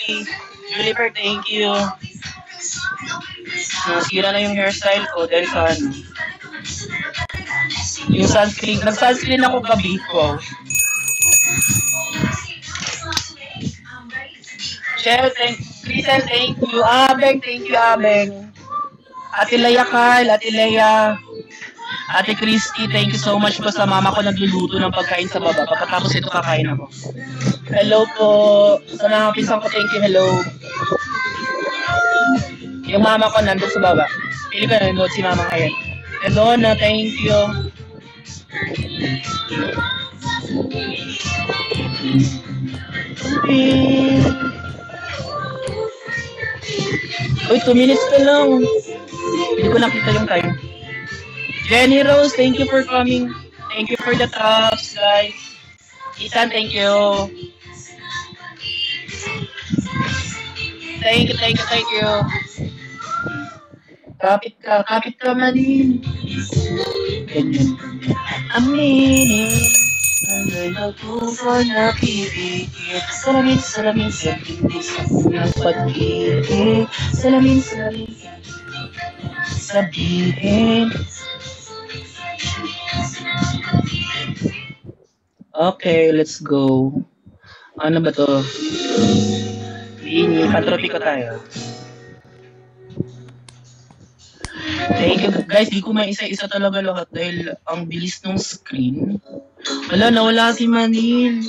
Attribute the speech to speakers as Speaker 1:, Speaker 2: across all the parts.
Speaker 1: Juliper, thank you. Nasira na yung hairstyle ko dahil sa ano. Yung sunscreen. Nag-sunscreen ako gabi ko. Shell, Crystal, thank you. Abeng, thank you, Abeng. Ate Leia Carl, Ate Leia. Ate Christy, thank you so much po sa mama ko nagluluto ng pagkain sa baba. Pagkatapos ito kakain ako. Hello po. Sa mga pisang ko, thank you, hello. Yung mama ko nandun sa baba. Pili ko nanonood si mama ngayon. Hello na, thank you. Uy, 2 minutes pa lang. Hindi ko nakita yung time. Jenny Rose, thank you for coming. Thank you for the tops, guys. Ethan, thank you. Thank you. Kapit ka manin. Ganyan. Aminin. Ang nagpupo na pipigil. Salamin sa pindi sa unang pag-ibig. Salamin sabihin. Okay, let's go. Ano ba to? Patropiko tayo. Thank you guys, di ko may isa-isa talaga lahat dahil ang bilis ng screen. Wala, nawala si Manil.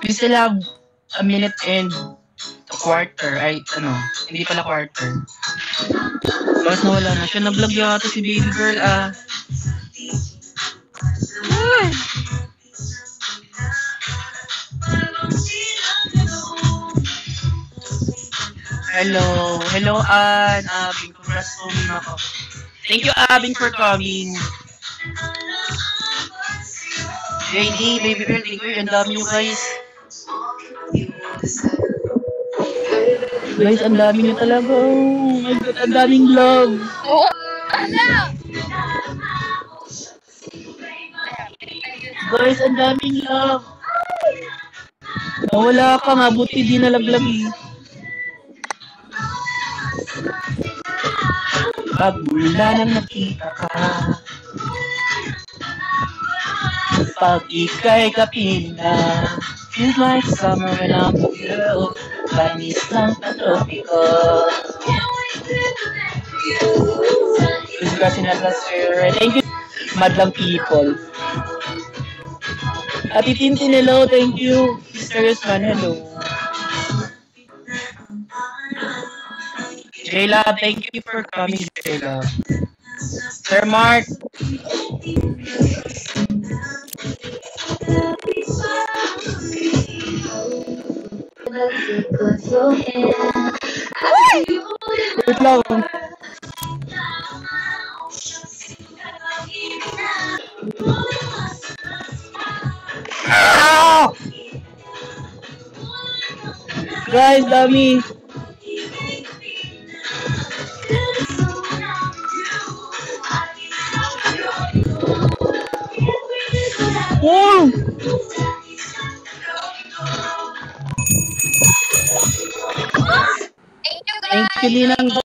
Speaker 1: We still have a minute and a quarter. Ay, ano, hindi pala quarter. Bakit nawala na siya? Nag-vlog yata si baby girl, Hello, Ann. Abing, congrats po ako. Thank you, Abing, for coming. JD, baby girl, thank you. Ang dami nyo, guys. Guys, ang dami nyo talaga. Oh my God, ang daming love. Guys, ang daming love. Nawala ka nga, buti di nalaglag eh. Pag mula nang nakita ka, pag ika'y kapila, feels like summer when I'm with you. Panis lang patropiko. Gusto kasi nasa sir. Thank you, madlang people. Ati Tintin, hello, thank you. Mysterious man, hello. Jayla, thank you for coming, Jayla. Sir Mark. Wait lang. Ah! Guys, dami. Wow! Thank you, Linang.